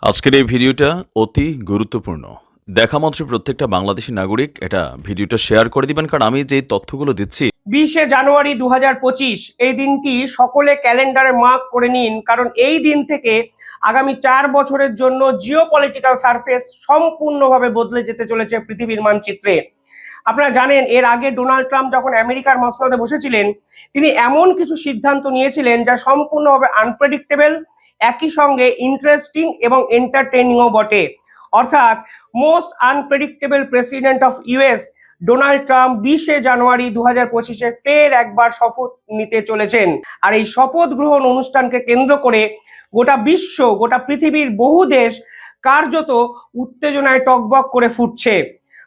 আজকের এই ভিডিওটা অতি গুরুত্বপূর্ণ। দেখা মাত্র প্রত্যেকটা বাংলাদেশী নাগরিক এটা ভিডিওটা শেয়ার করে দিবেন, কারণ আমি যে তথ্যগুলো দিচ্ছি 20শে জানুয়ারি 2025 এই দিনটি সকলে ক্যালেন্ডারে মার্ক করে নিন, কারণ এই দিন থেকে আগামী 4 বছরের জন্য জিওপলিটিক্যাল সারফেস সম্পূর্ণভাবে বদলে যেতে চলেছে পৃথিবীর মানচিত্রে। আপনারা জানেন, এর আগে ডোনাল্ড ট্রাম্প যখন আমেরিকার মসনদে বসেছিলেন, তিনি এমন কিছু সিদ্ধান্ত নিয়েছিলেন যা সম্পূর্ণভাবে আনপ্রেডিক্টেবল, একই সঙ্গে ইন্টারেস্টিং এবং এন্টারটেইনিংও বটে। অর্থাৎ most unpredictable president of US Donald Trump 20শে জানুয়ারি 2025-এ ফের একবার শপথ নিতে চলেছেন। আর এই শপথ গ্রহণ অনুষ্ঠানকে কেন্দ্র করে গোটা বিশ্ব, গোটা পৃথিবীর বহু দেশ কার্যত উত্তেজনায় টগবগ করে ফুটছে।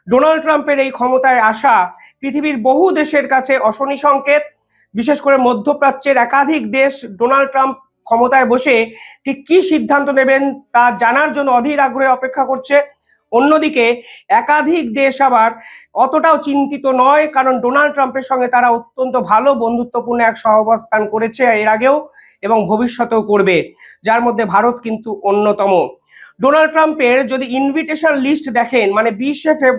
ডোনাল্ড ট্রাম্পের এই ক্ষমতায় আসা পৃথিবীর বহু দেশের কাছে অশনি সংকেত। বিশেষ করে মধ্যপ্রাচ্যের একাধিক দেশ ডোনাল্ড ট্রাম্প ক্ষমতায় বসে ঠিক কি সিদ্ধান্ত নেবেন তা জানার জন্য অধীর আগ্রহে অপেক্ষা করছে। অন্যদিকে একাধিক দেশ আবার অতটাও চিন্তিত নয়, কারণ ডোনাল্ড ট্রাম্পের সঙ্গে তারা অত্যন্ত ভালো বন্ধুত্বপূর্ণ এক সহাবস্থান করেছে এর আগেও এবং ভবিষ্যতেও করবে, যার মধ্যে ভারত কিন্তু অন্যতম। ডোনাল্ড ট্রাম্পের যদি ইনভিটেশন লিস্ট দেখেন, মানে 20শে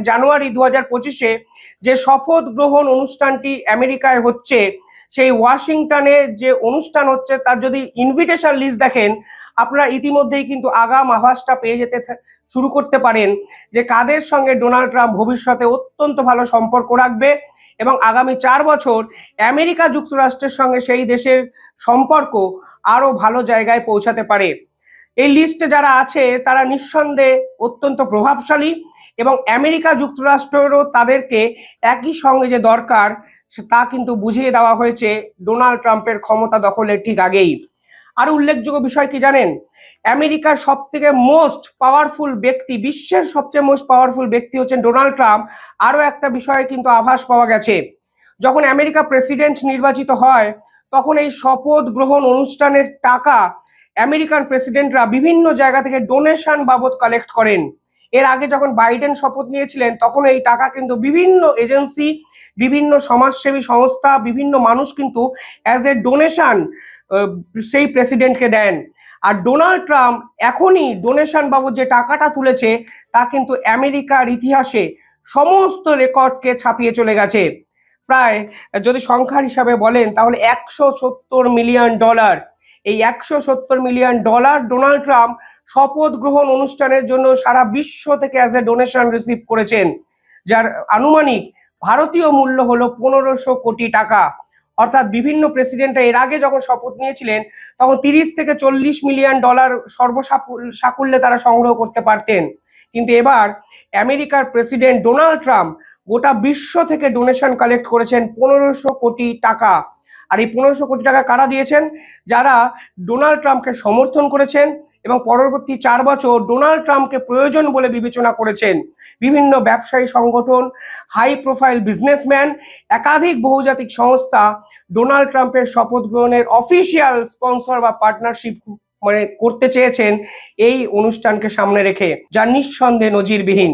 জানুয়ারি 2025-এ যে শপথ গ্রহণ অনুষ্ঠানটি আমেরিকায় হচ্ছে, সেই ওয়াশিংটনে যে অনুষ্ঠান হচ্ছে তার যদি ইনভিটেশন লিস্ট দেখেন, আপনারা ইতিমধ্যেই কিন্তু আগাম আভাসটা পেয়ে যেতে শুরু করতে পারেন যে কাদের সঙ্গে ডোনাল্ড ট্রাম্প ভবিষ্যতে অত্যন্ত ভালো সম্পর্ক রাখবে এবং আগামী 4 বছর আমেরিকা যুক্তরাষ্ট্রের সঙ্গে সেই দেশের সম্পর্ক আরো ভালো জায়গায় পৌঁছাতে পারে। এই লিস্টে যারা আছে তারা নিঃসন্দেহে অত্যন্ত প্রভাবশালী এবং আমেরিকা যুক্তরাষ্ট্রেরও তাদেরকে একই সঙ্গে যে দরকার তা কিন্তু বুঝিয়ে দেওয়া হয়েছে ডোনাল্ড ট্রাম্পের ক্ষমতা দখলের ঠিক আগেই। আর উল্লেখযোগ্য বিষয় কি জানেন, আমেরিকার সব থেকে মোস্ট পাওয়ারফুল ব্যক্তি, বিশ্বের সবচেয়ে মোস্ট পাওয়ারফুল ব্যক্তি হচ্ছেন ডোনাল্ড ট্রাম্প। আরো একটা বিষয়ে কিন্তু আভাস পাওয়া গেছে, যখন আমেরিকা প্রেসিডেন্ট নির্বাচিত হয় তখন এই শপথ গ্রহণ অনুষ্ঠানের টাকা আমেরিকান প্রেসিডেন্টরা বিভিন্ন জায়গা থেকে ডোনেশন বাবদ কালেক্ট করেন। এর আগে যখন বাইডেন শপথ নিয়েছিলেন তখন এই টাকা কিন্তু বিভিন্ন এজেন্সি, বিভিন্ন সমাজসেবী সংস্থা, বিভিন্ন মানুষ কিন্তু অ্যাজ এ ডোনেশন সেই প্রেসিডেন্টকে দেন। আর ডোনাল্ড ট্রাম্প এখনই ডোনেশন বাবদ যে টাকাটা তুলেছে তা কিন্তু আমেরিকার ইতিহাসে সমস্ত রেকর্ডকে ছাপিয়ে চলে গেছে। প্রায় যদি সংখ্যার হিসাবে বলেন তাহলে $170 মিলিয়ন। এই $170 মিলিয়ন ডোনাল্ড ট্রাম্প শপথ গ্রহণ অনুষ্ঠানের জন্য সারা বিশ্ব থেকে অ্যাজ এ ডোনেশন রিসিভ করেছেন, যার আনুমানিক ভারতীয় মূল্য হলো 1500 কোটি টাকা। অর্থাৎ বিভিন্ন প্রেসিডেন্টরা এর আগে যখন শপথ নিয়েছিলেন তখন 30 থেকে $40 মিলিয়ন সর্বসাকুল্যে তারা সংগ্রহ করতে পারতেন, কিন্তু এবার আমেরিকার প্রেসিডেন্ট ডোনাল্ড ট্রাম্প গোটা বিশ্ব থেকে ডোনেশন কালেক্ট করেছেন 1500 কোটি টাকা। আর এই 1500 কোটি টাকা কারা দিয়েছেন? যারা ডোনাল্ড ট্রাম্পকে সমর্থন করেছেন এবং পরবর্তী 4 বছর ডোনাল্ড ট্রাম্পকে প্রয়োজন বলে বিবেচনা করেছেন। বিভিন্ন ব্যবসায়ী সংগঠন, হাই প্রোফাইল বিজনেসম্যান, একাধিক বহুজাতিক সংস্থা ডোনাল্ড ট্রাম্পের শপথ গ্রহণের অফিসিয়াল স্পন্সর বা পার্টনারশিপ করতে চেয়েছেন এই অনুষ্ঠানকে সামনে রেখে, যা নিঃসন্দেহে নজিরবিহীন।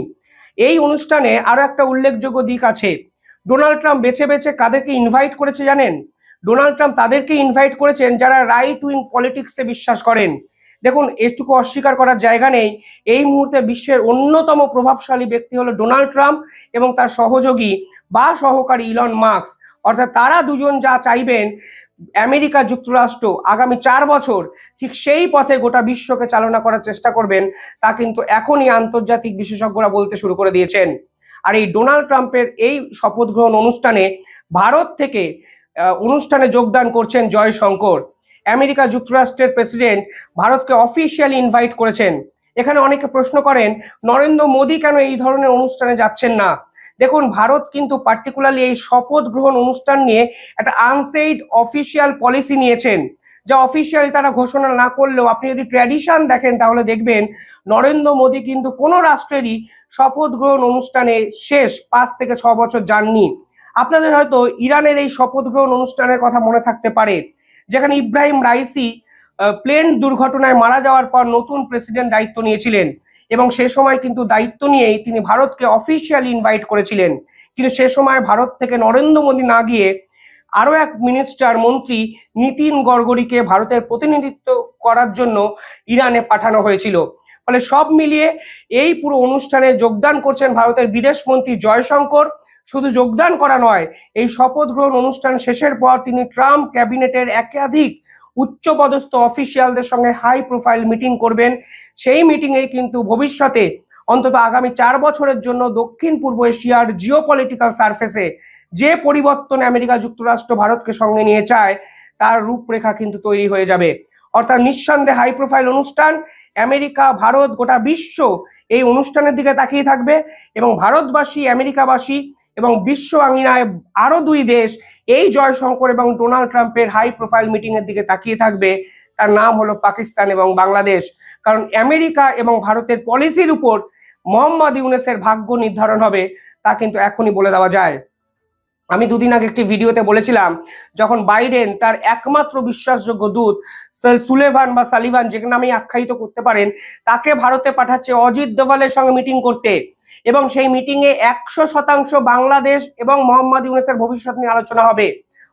এই অনুষ্ঠানে আরো একটা উল্লেখযোগ্য দিক আছে। ডোনাল্ড ট্রাম্প বেছে বেছে কাদেরকে ইনভাইট করেছে জানেন? ডোনাল্ড ট্রাম্প তাদেরকে ইনভাইট করেছেন যারা রাইট উইং পলিটিক্সে বিশ্বাস করেন। দেখুন, এটুকু অস্বীকার করার জায়গা নেই, এই মুহূর্তে বিশ্বের অন্যতম প্রভাবশালী ব্যক্তি হলো ডোনাল্ড ট্রাম্প এবং তার সহযোগী বা সহকারী ইলন মাস্ক। অর্থাৎ তারা দুজন যা চাইবেন আমেরিকা যুক্তরাষ্ট্র আগামী 4 বছর ঠিক সেই পথে গোটা বিশ্বকে চালনা করার চেষ্টা করবেন, তা কিন্তু এখনই আন্তর্জাতিক বিশেষজ্ঞরা বলতে শুরু করে দিয়েছেন। আর এই ডোনাল্ড ট্রাম্পের এই শপথ গ্রহণ অনুষ্ঠানে ভারত থেকে অনুষ্ঠানে যোগদান করছেন জয়শঙ্কর। আমেরিকা যুক্তরাষ্ট্রের প্রেসিডেন্ট ভারতকে অফিসিয়ালি ইনভাইট করেছেন। এখানে অনেকে প্রশ্ন করেন নরেন্দ্র মোদী কেন এই ধরনের অনুষ্ঠানে যাচ্ছেন না। দেখুন, ভারত কিন্তু পার্টিকুলারলি এই শপথ গ্রহণ অনুষ্ঠান নিয়ে একটা আনসেইড অফিসিয়াল পলিসি নিয়েছেন, যা অফিসিয়ালি তারা ঘোষণা না করলেও আপনি যদি ট্র্যাডিশন দেখেন তাহলে দেখবেন নরেন্দ্র মোদী কিন্তু কোনো রাষ্ট্রেরই শপথ গ্রহণ অনুষ্ঠানে শেষ 5 থেকে 6 বছর যাননি। আপনাদের হয়তো ইরানের এই শপথ গ্রহণ অনুষ্ঠানের কথা মনে থাকতে পারে, যেখানে ইব্রাহিম রাইসি প্লেন দুর্ঘটনায় মারা যাওয়ার পর নতুন প্রেসিডেন্ট দায়িত্ব নিয়েছিলেন এবং সে সময় কিন্তু দায়িত্ব নিয়েই তিনি ভারতকে অফিসিয়ালি ইনভাইট করেছিলেন। কিন্তু সে সময় ভারত থেকে নরেন্দ্র মোদী না গিয়ে আরও এক মিনিস্টার মন্ত্রী নীতিন গডকরিকে ভারতের প্রতিনিধিত্ব করার জন্য ইরানে পাঠানো হয়েছিল। ফলে সব মিলিয়ে এই পুরো অনুষ্ঠানে যোগদান করছেন ভারতের বিদেশমন্ত্রী জয়শঙ্কর। শুধু যোগদান করা নয়, এই শপথ গ্রহণ অনুষ্ঠান শেষের পর তিনি ট্রাম্প ক্যাবিনেটের একাধিক উচ্চপদস্থ অফিসিয়ালদের সঙ্গে হাই প্রোফাইল মিটিং করবেন। সেই মিটিংয়ে কিন্তু ভবিষ্যতে অন্তত আগামী 4 বছরের জন্য দক্ষিণ পূর্ব এশিয়ার জিওপলিটিক্যাল সারফেসে যে পরিবর্তন আমেরিকা যুক্তরাষ্ট্র ভারতকে সঙ্গে নিয়ে চায় তার রূপরেখা কিন্তু তৈরি হয়ে যাবে। অর্থাৎ নিঃসন্দেহে হাই প্রোফাইল অনুষ্ঠান, আমেরিকা, ভারত, গোটা বিশ্ব এই অনুষ্ঠানের দিকে তাকিয়ে থাকবে এবং ভারতবাসী, আমেরিকাবাসী এবং বিশ্ব আঙিনায় আরো 2 দেশ এই জয়শঙ্কর এবং ডোনাল্ড ট্রাম্পের হাই প্রোফাইল মিটিং এর দিকে তাকিয়ে থাকবে। তার নাম হলো পাকিস্তান এবং বাংলাদেশ। কারণ আমেরিকা এবং ভারতের পলিসির উপর মোহাম্মদ ইউনূসের ভাগ্য নির্ধারণ হবে, তা কিন্তু এখনই বলে দেওয়া যায়। আমি দুদিন আগে একটি ভিডিওতে বলেছিলাম, যখন বাইডেন তার একমাত্র বিশ্বাসযোগ্য দূত সুলেভান বা সালিভান, যে নামেই আখ্যায়িত করতে পারেন, তাকে ভারতে পাঠাচ্ছে অজিত দোভালের সঙ্গে মিটিং করতে, এবং সেই মিটিংয়ে 100% বাংলাদেশ এবং মোহাম্মদ ইউনূসের ভবিষ্যৎ নিয়ে আলোচনা হবে।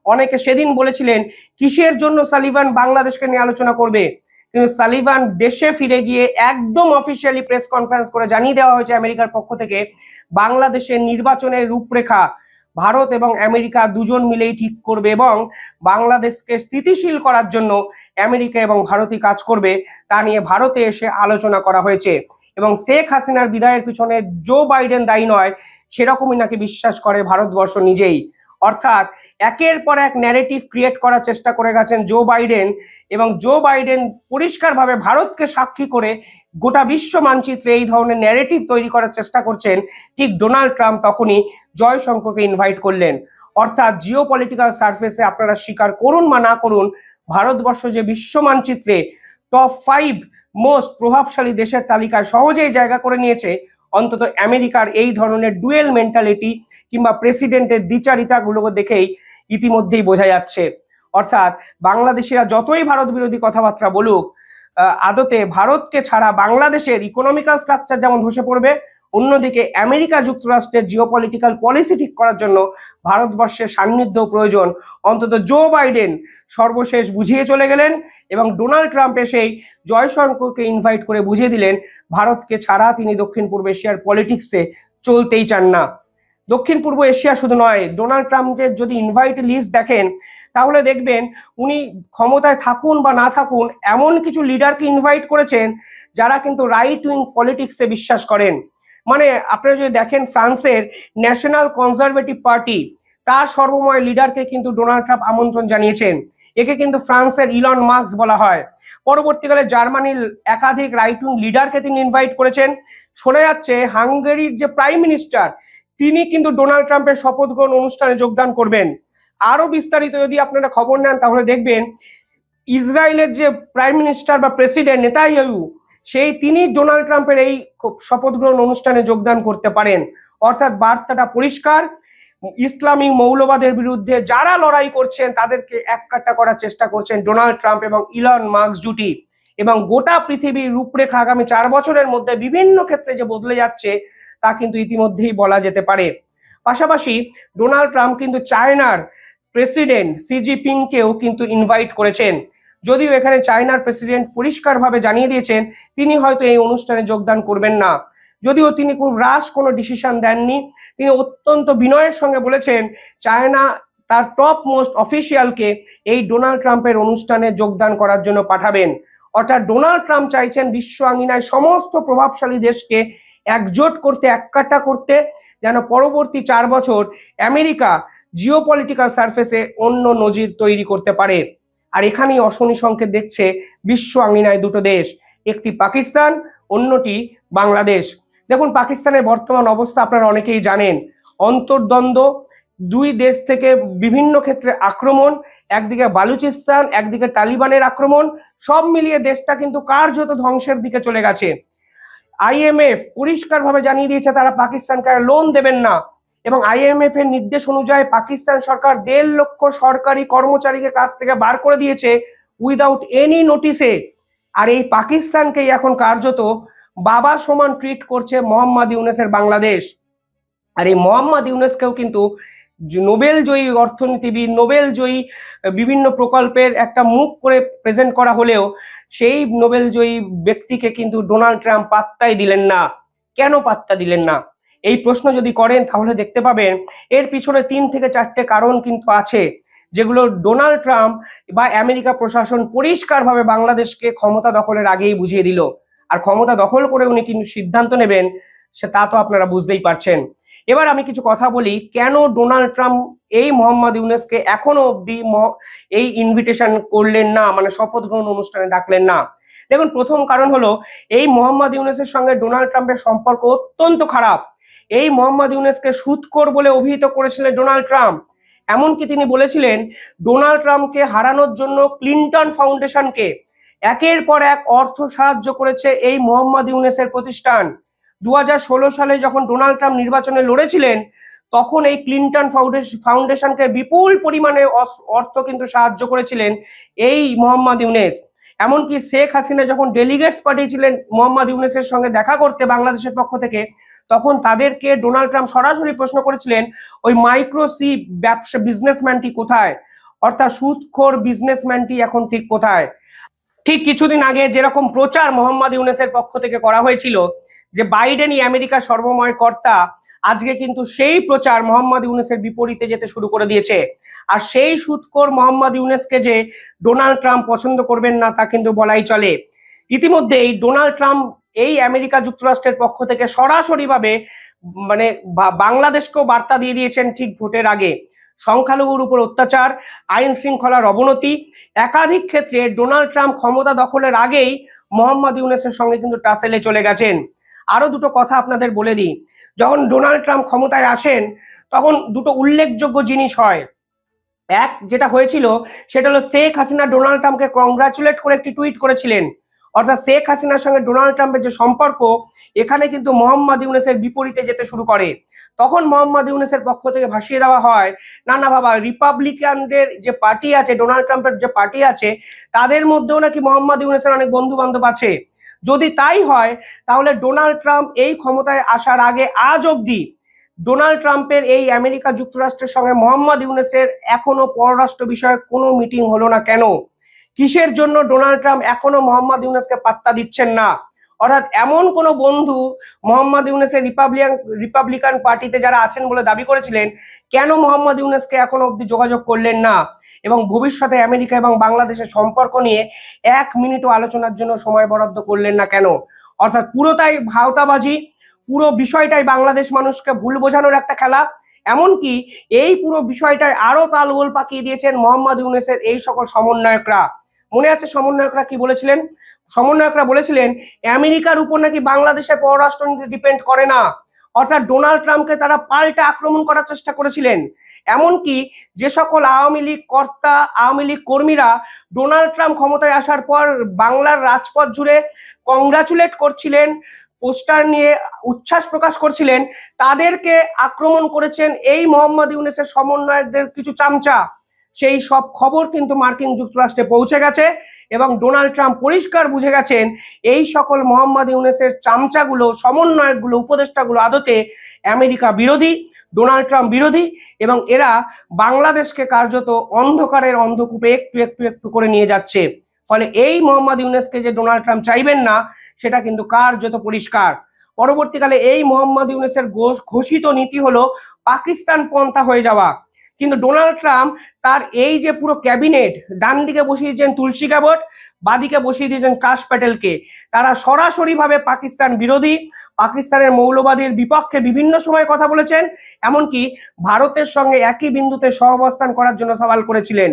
অনেকে সেদিন বলেছিলেন কিসের জন্য সালিভান বাংলাদেশকে নিয়ে আলোচনা করবে, কিন্তু সালিভান দেশে ফিরে গিয়ে একদম অফিসিয়ালি প্রেস কনফারেন্স করে জানিয়ে দেওয়া হয়েছে আমেরিকার পক্ষ থেকে, বাংলাদেশের নির্বাচনের রূপরেখা ভারত এবং আমেরিকা দুজন মিলেই ঠিক করবে এবং বাংলাদেশকে স্থিতিশীল করার জন্য আমেরিকা এবং ভারতই কাজ করবে, তা নিয়ে ভারতে এসে আলোচনা করা হয়েছে। এবং শেখ হাসিনার বিদায়ের পিছনে জো বাইডেন দায়ী নয়, সেরকমই নাকি বিশ্বাস করে ভারতবর্ষ নিজেই। অর্থাৎ একের পর এক ন্যারেটিভ ক্রিয়েট করার চেষ্টা করে গেছেন জো বাইডেন, এবং জো বাইডেন পরিষ্কারভাবে ভারতকে সাক্ষী করে গোটা বিশ্ব মানচিত্রে এই ধরনের ন্যারেটিভ তৈরি করার চেষ্টা করছেন। ঠিক ডোনাল্ড ট্রাম্প তখনই জয়শঙ্করকে ইনভাইট করলেন। অর্থাৎ জিও পলিটিক্যাল সারফেসে আপনারা স্বীকার করুন বা না করুন, ভারতবর্ষ যে বিশ্ব মানচিত্রে টপ 5 মোস্ট প্রভাবশালী দেশের তালিকায় সহজেই জায়গা করে নিয়েছে, অন্তত আমেরিকার এই ধরনের ডুয়েল মেন্টালিটি কিংবা প্রেসিডেন্টের দ্বিচারিতাগুলোকে দেখেই ইতিমধ্যেই বোঝা যাচ্ছে। অর্থাৎ বাংলাদেশিরা যতই ভারত বিরোধী কথাবার্তা বলুক, আদতে ভারতকে ছাড়া বাংলাদেশের ইকোনমিক্যাল স্ট্রাকচার যেমন ধসে পড়বে, অন্যদিকে আমেরিকা যুক্তরাষ্ট্রের জিওপলিটিক্যাল পলিসি ঠিক করার জন্য ভারতবর্ষের সান্নিধ্য প্রয়োজন। অন্তত জো বাইডেন সর্বশেষ বুঝিয়ে চলে গেলেন এবং ডোনাল্ড ট্রাম্প এসেই জয়শঙ্করকে ইনভাইট করে বুঝিয়ে দিলেন ভারতকে ছাড়া তিনি দক্ষিণ পূর্ব এশিয়ার পলিটিক্সে চলতেই চান না। দক্ষিণ পূর্ব এশিয়া শুধু নয়, ডোনাল্ড ট্রাম্পের যদি ইনভাইট লিস্ট দেখেন তাহলে দেখবেন উনি ক্ষমতায় থাকুন বা না থাকুন এমন কিছু লিডারকে ইনভাইট করেছেন যারা কিন্তু রাইট উইং পলিটিক্সে বিশ্বাস করেন। মানে আপনারা যদি দেখেন ফ্রান্সের ন্যাশনাল কনজারভেটিভ পার্টি, তার সর্বময় লিডারকে কিন্তু ডোনাল্ড ট্রাম্প আমন্ত্রণ জানিয়েছেন। একে কিন্তু ফ্রান্সের ইলন মাস্ক বলা হয়। পরবর্তীকালে জার্মানির একাধিক রাইট উইং লিডারকে তিনি ইনভাইট করেছেন। শোনা যাচ্ছে হাঙ্গেরির যে প্রাইম মিনিস্টার, তিনি কিন্তু ডোনাল্ড ট্রাম্পের শপথ গ্রহণ অনুষ্ঠানে যোগদান করবেন। আরো বিস্তারিত যদি আপনারা খবর নেন তাহলে দেখবেন ইসরায়েলের যে প্রাইম মিনিস্টার বা প্রেসিডেন্ট নেতানিয়াহু, তিনি ডোনাল্ড ট্রাম্পের এই শপথ গ্রহণ অনুষ্ঠানে যোগদান করতে পারেন। অর্থাৎ বার্তাটা পরিষ্কার, ইসলামিক মৌলবাদের বিরুদ্ধে যারা লড়াই করছেন তাদেরকে এককাট্টা করার চেষ্টা করছেন ডোনাল্ড ট্রাম্প এবং ইলন মাস্ক জুটি। এবং গোটা পৃথিবীর রূপরেখা আগামী 4 বছরের মধ্যে বিভিন্ন ক্ষেত্রে যে বদলে যাচ্ছে তা কিন্তু ইতিমধ্যেই বলা যেতে পারে। পাশাপাশি ডোনাল্ড ট্রাম্প কিন্তু চায়নার প্রেসিডেন্ট সি জিনপিংকেও কিন্তু ইনভাইট করেছেন। যদিও এখানে চায়নার প্রেসিডেন্ট পরিষ্কারভাবে জানিয়ে দিয়েছেন তিনি হয়তো এই অনুষ্ঠানে যোগদান করবেন না। যদিও তিনি খুব রাশ কোনো ডিসিশন দেননি, তিনি অত্যন্ত বিনয়ের সঙ্গে বলেছেন চায়না তার টপ মোস্ট অফিসিয়ালকে এই ডোনাল্ড ট্রাম্পের অনুষ্ঠানে যোগদান করার জন্য পাঠাবেন। অর্থাৎ ডোনাল্ড ট্রাম্প চাইছেন বিশ্ব আঙিনায় সমস্ত প্রভাবশালী দেশকে একজোট করতে, এককাট্টা করতে, যেন পরবর্তী 4 বছর আমেরিকা জিওপলিটিক্যাল সারফেসে অন্য নজির তৈরি করতে পারে। আর এখানেই অশনি সংকেত দেখছে বিশ্ব আঙিনায় দুটো দেশ, একটি পাকিস্তান, অন্যটি বাংলাদেশ। দেখুন পাকিস্তানের বর্তমান অবস্থা আপনারা অনেকেই জানেন, অন্তর্দ্বন্দ্ব, 2 দেশ থেকে বিভিন্ন ক্ষেত্রে আক্রমণ, একদিকে বালুচিস্তান, একদিকে তালিবানের আক্রমণ, সব মিলিয়ে দেশটা কিন্তু কার্যত ধ্বংসের দিকে চলে গেছে। আইএমএফ পরিষ্কারভাবে জানিয়ে দিয়েছে তারা পাকিস্তানকে লোন দেবেন না, এবং আইএমএফ এর নির্দেশ অনুযায়ী পাকিস্তান সরকার 1.5 লক্ষ সরকারি কর্মচারীকে কাজ থেকে বার করে দিয়েছে উইদাউট এনি নোটিসে। আর এই পাকিস্তানকেই এখন কার্যত বাবা সমান ট্রিট করছে মোহাম্মদ ইউনূসের বাংলাদেশ। আর এই মোহাম্মদ ইউনূসকেও কিন্তু নোবেল জয়ী অর্থনীতিবিদ, নোবেল জয়ী বিভিন্ন প্রকল্পের একটা মুখ করে প্রেজেন্ট করা হলেও সেই নোবেল জয়ী ব্যক্তিকে কিন্তু ডোনাল্ড ট্রাম্প পাত্তাই দিলেন না। কেন পাত্তা দিলেন না, এই প্রশ্ন যদি করেন তাহলে দেখতে পাবেন এর পিছনে 3 থেকে 4টে কারণ কিন্তু আছে, যেগুলো ডোনাল্ড ট্রাম্প বা আমেরিকা প্রশাসন পরিষ্কারভাবে বাংলাদেশকে ক্ষমতা দখলের আগেই বুঝিয়ে দিল। আর ক্ষমতা দখল করে উনি কিন্তু সিদ্ধান্ত নেবেন সে তা তো আপনারা বুঝতেই পারছেন। এবার আমি কিছু কথা বলি কেন ডোনাল্ড ট্রাম্প এই মোহাম্মদ ইউনূসকে এখনো অব্দি এই ইনভিটেশন করলেন না, মানে শপথ গ্রহণ অনুষ্ঠানে ডাকলেন না। দেখুন, প্রথম কারণ হলো এই মোহাম্মদ ইউনূসের সঙ্গে ডোনাল্ড ট্রাম্পের সম্পর্ক অত্যন্ত খারাপ। এই মোহাম্মদ ইউনূসকে সুদখোর বলে অভিহিত করেছিলেন ডোনাল্ড ট্রাম্প। এমনকি তিনি বলেছিলেন ডোনাল্ড ট্রাম্পকে হারানোর জন্য ক্লিন্টন ফাউন্ডেশনকে একের পর এক অর্থ সাহায্য করেছে এই মোহাম্মদ ইউনূসের প্রতিষ্ঠান। 2016 সালে যখন ডোনাল্ড ট্রাম্প নির্বাচনে লড়েছিলেন তখন এই ক্লিন্টন ফাউন্ডেশনকে বিপুল পরিমাণে অর্থ কিন্তু সাহায্য করেছিলেন এই মোহাম্মদ ইউনূস। এমনকি শেখ হাসিনা যখন ডেলিগেটস পাঠিয়েছিলেন মোহাম্মদ ইউনূসের সঙ্গে দেখা করতে বাংলাদেশের পক্ষ থেকে, তখন তাদেরকে ডোনাল্ড ট্রাম্প সরাসরি প্রশ্ন করেছিলেন ওই মাইক্রো সি ব্যবসা বিজনেসম্যানটি কোথায়, অর্থাৎ সুদখোর বিজনেসম্যানটি এখন ঠিক কোথায়। ঠিক কিছুদিন আগে যেরকম প্রচার মোহাম্মদ ইউনূসের পক্ষ থেকে করা হয়েছিল যে বাইডেনই আমেরিকার সর্বময় কর্তা, আজকে কিন্তু সেই প্রচার মোহাম্মদ ইউনূসের বিপরীতে যেতে শুরু করে দিয়েছে। আর সেই সুদখোর মোহাম্মদ ইউনূসকে যে ডোনাল্ড ট্রাম্প পছন্দ করবেন না তা কিন্তু বলাই চলে। ইতিমধ্যেই ডোনাল্ড ট্রাম্প এই আমেরিকা যুক্তরাষ্ট্রের পক্ষ থেকে সরাসরিভাবে মানে বাংলাদেশকেও বার্তা দিয়ে দিয়েছেন ঠিক ভোটের আগে। সংখ্যালঘুর উপর অত্যাচার, আইন শৃঙ্খলার অবনতি, একাধিক ক্ষেত্রে ডোনাল্ড ট্রাম্প ক্ষমতা দখলের আগেই মোহাম্মদ ইউনূসের সঙ্গে কিন্তু টাসেলে চলে গেছেন। আরো দুটো কথা আপনাদের বলে দিই, যখন ডোনাল্ড ট্রাম্প ক্ষমতায় আসেন তখন দুটো উল্লেখযোগ্য জিনিস হয়। এক যেটা হয়েছিল সেটা হলো শেখ হাসিনা ডোনাল্ড ট্রাম্পকে কংগ্রাচুলেট করে একটি টুইট করেছিলেন। অর্থাৎ শেখ হাসিনার সঙ্গে ডোনাল্ড ট্রাম্পের যে সম্পর্ক এখানে কিন্তু মোহাম্মদ ইউনূসের বিপরীতে যেতে শুরু করে। তখন মোহাম্মদ ইউনূসের পক্ষ থেকে ভাসিয়ে দেওয়া হয় না না বাবা, রিপাবলিকানদের যে পার্টি আছে, ডোনাল্ড ট্রাম্পের যে পার্টি আছে, তাদের মধ্যেও নাকি মোহাম্মদ ইউনূসের অনেক বন্ধু বান্ধব আছে। যদি তাই হয় তাহলে ডোনাল্ড ট্রাম্প এই ক্ষমতায় আসার আগে আজ অবধি ডোনাল্ড ট্রাম্পের এই আমেরিকা যুক্তরাষ্ট্রের সঙ্গে মোহাম্মদ ইউনূসের এখনো পররাষ্ট্র বিষয়ক কোনো মিটিং হলো না কেন? কিসের জন্য ডোনাল্ড ট্রাম্প এখনো মোহাম্মদ ইউনূসকে পাত্তা দিচ্ছেন না? অর্থাৎ এমন কোন বন্ধু মোহাম্মদ ইউনূসের রিপাবলিকান পার্টিতে যারা আছেন বলে দাবি করেছিলেন, কেন মোহাম্মদ ইউনূসকে এখনো অবধি যোগাযোগ করলেন না এবং ভবিষ্যতে আমেরিকা এবং বাংলাদেশের সম্পর্ক নিয়ে 1 মিনিটও আলোচনার জন্য সময় বরাদ্দ করলেন না কেন? অর্থাৎ পুরোটাই ভাওতাবাজি, পুরো বিষয়টাই বাংলাদেশ মানুষকে ভুল বোঝানোর একটা খেলা। এমনকি এই পুরো বিষয়টায় আরো তালগোল পাকিয়ে দিয়েছেন মোহাম্মদ ইউনূসের এই সকল সমন্বয়করা। মনে আছে সমন্বয়করা কি বলেছিলেন? সমন্বয়করা বলেছিলেন আমেরিকার উপর নাকি বাংলাদেশের পররাষ্ট্রনীতি ডিপেন্ড করে না। অর্থাৎ ডোনাল্ড ট্রাম্পকে তারা পাল্টা আক্রমণ করার চেষ্টা করেছিলেন। এমনকি যে সকল আওয়ামী লীগ কর্তা, আওয়ামী লীগ কর্মীরা ডোনাল্ড ট্রাম্প ক্ষমতায় আসার পর বাংলার রাজপথ জুড়ে কংগ্রাচুলেট করছিলেন, পোস্টার নিয়ে উচ্ছ্বাস প্রকাশ করছিলেন, তাদেরকে আক্রমণ করেছেন এই মোহাম্মদ ইউনূসের সমন্বয়কদের কিছু চামচা। সেই সব খবর কিন্তু মার্কিন যুক্তরাষ্ট্রে পৌঁছে গেছে এবং ডোনাল্ড ট্রাম্প পরিষ্কার বুঝে গেছেন এই সকল মোহাম্মদ ইউনূসের চামচাগুলো, সমন্বয়কগুলো, উপদেষ্টাগুলো আদতে আমেরিকা বিরোধী, ডোনাল্ড ট্রাম্প বিরোধী এবং এরা বাংলাদেশকে কার্যত অন্ধকারের অন্ধকূপে একটু একটু একটু করে নিয়ে যাচ্ছে। ফলে এই মোহাম্মদ ইউনূসকে যে ডোনাল্ড ট্রাম্প চাইবেন না সেটা কিন্তু কার্যত পরিষ্কার। পরবর্তীকালে এই মোহাম্মদ ইউনূসের ঘোষিত নীতি হলো পাকিস্তান পন্থা হয়ে যাওয়া। কিন্তু ডোনাল্ড ট্রাম্প তার এই যে পুরো ক্যাবিনেট, ডান দিকে বসিয়ে দিয়েছেন তুলসী গ্যাবট, বাদিকে বসিয়ে দিয়েছেন কাশ প্যাটেলকে, তারা সরাসরিভাবে পাকিস্তান বিরোধী, পাকিস্তানের মৌলবাদীর বিপক্ষে বিভিন্ন সময় কথা বলেছেন, এমনকি ভারতের সঙ্গে একই বিন্দুতে সহাবস্থান করার জন্য সওয়াল করেছিলেন।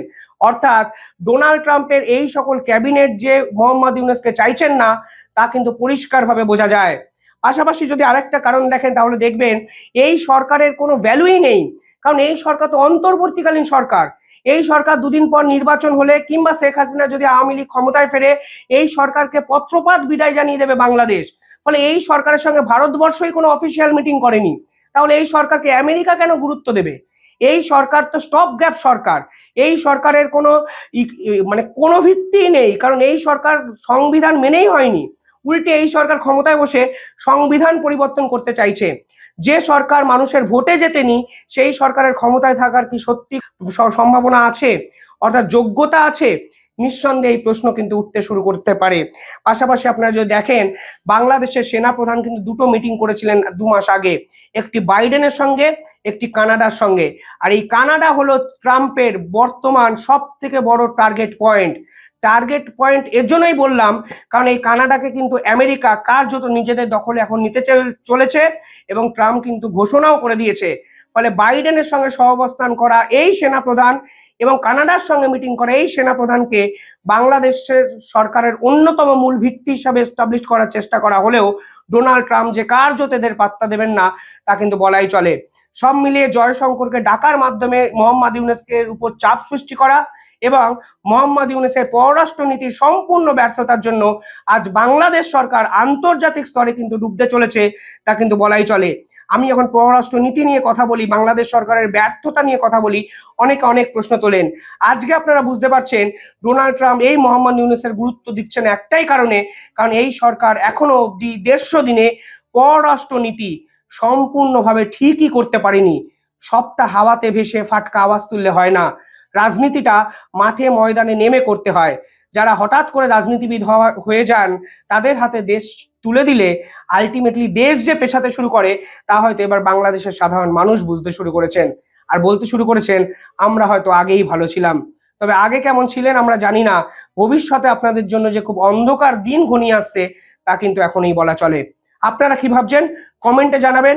অর্থাৎ ডোনাল্ড ট্রাম্পের এই সকল ক্যাবিনেট যে মোহাম্মদ ইউনূসকে চাইছেন না তা কিন্তু পরিষ্কারভাবে বোঝা যায়। পাশাপাশি যদি আরেকটা কারণ দেখেন তাহলে দেখবেন এই সরকারের কোনো ভ্যালুই নেই, কারণ এই সরকার তো অন্তর্বর্তীকালীন সরকার। এই সরকার দুদিন পর নির্বাচন হলে কিংবা শেখ হাসিনা যদি আওয়ামী লীগ ক্ষমতায় ফেরে এই সরকারকে পত্রপাত বিদায় জানিয়ে দেবে বাংলাদেশ। ফলে এই সরকারের সঙ্গে ভারতবর্ষই কোনো অফিসিয়াল মিটিং করেনি, তাহলে এই সরকারকে আমেরিকা কেন গুরুত্ব দেবে? এই সরকার তো স্টপ গ্যাপ সরকার, এই সরকারের কোনো মানে কোনো ভিত্তি নেই, কারণ এই সরকার সংবিধান মেনেই হয়নি, উল্টে এই সরকার ক্ষমতায় বসে সংবিধান পরিবর্তন করতে চাইছে। যে সরকার মানুষের ভোটে জেতেনি সেই সরকারের ক্ষমতায় থাকার কি সত্যি সম্ভাবনা আছে, অর্থাৎ যোগ্যতা আছে? নিঃসন্দেহে এই প্রশ্ন কিন্তু উঠতে শুরু করতে পারে। পাশাপাশি আপনারা যদি দেখেন, বাংলাদেশের সেনাপ্রধান কিন্তু দুটো মিটিং করেছিলেন 2 মাস আগে, একটি বাইডেনের সঙ্গে, একটি কানাডার সঙ্গে। আর এই কানাডা হলো ট্রাম্পের বর্তমান সব থেকে বড় টার্গেট পয়েন্ট। টার্গেট পয়েন্ট এর জন্যই বললাম, কারণ এই কানাডাকে কিন্তু আমেরিকা কার্যত নিজেদের দখলে এখন নিতে চলেছে, এবং ট্রাম্প কিন্তু ঘোষণাও করে দিয়েছে। ফলে বাইডেনের সঙ্গে সহাবস্থান করা এই সেনাপ্রধান এবং কানাডার সঙ্গে মিটিং করে এই সেনাপ্রধানকে বাংলাদেশের সরকারের অন্যতম মূল ভিত্তি হিসাবে এস্টাবলিশ করার চেষ্টা করা হলেও ডোনাল্ড ট্রাম্প যে কার্যত এদের পাত্তা দেবেন না তা কিন্তু বলাই চলে। সব মিলিয়ে জয়শঙ্করকে ডাকার মাধ্যমে মোহাম্মদ ইউনূসের উপর চাপ সৃষ্টি করা এবং মোহাম্মদ ইউনূসের পররাষ্ট্রনীতির সম্পূর্ণ ব্যর্থতার জন্য আজ বাংলাদেশ সরকার আন্তর্জাতিক স্তরে কিন্তু ডুবতে চলেছে, তা কিন্তু বলাই চলে। আমি যখন পররাষ্ট্র নীতি নিয়ে কথা বলি, বাংলাদেশ সরকারের ব্যর্থতা নিয়ে কথা বলি, অনেকে অনেক প্রশ্ন তোলেন। আজকে আপনারা বুঝতে পারছেন ডোনাল্ড ট্রাম্প এই মোহাম্মদ ইউনূসের গুরুত্ব দিচ্ছেন একটাই কারণে, কারণ এই সরকার এখনো অব্দি 150 দিনে পররাষ্ট্র নীতি সম্পূর্ণভাবে ঠিকই করতে পারেনি। সবটা হাওয়াতে ভেসে ফাটকা আওয়াজ তুললে হয় না, রাজনীতিটা মাঠে ময়দানে নেমে করতে হয়। যারা হঠাৎ করে রাজনীতিবিদ হয়ে যান, তাদের হাতে দেশ তুলে দিলে আলটিমেটলি দেশ যে পেছাতে শুরু করে তা হয়তো এবার বাংলাদেশের সাধারণ মানুষ বুঝতে শুরু করেছেন, আর বলতে শুরু করেছেন আমরা হয়তো আগেই ভালো ছিলাম। তবে আগে কেমন ছিলেন আমরা জানি না, ভবিষ্যতে আপনাদের জন্য যে খুব অন্ধকার দিন ঘনিয়ে আসছে তা কিন্তু এখনই বলা চলে। আপনারা কি ভাবছেন কমেন্টে জানাবেন।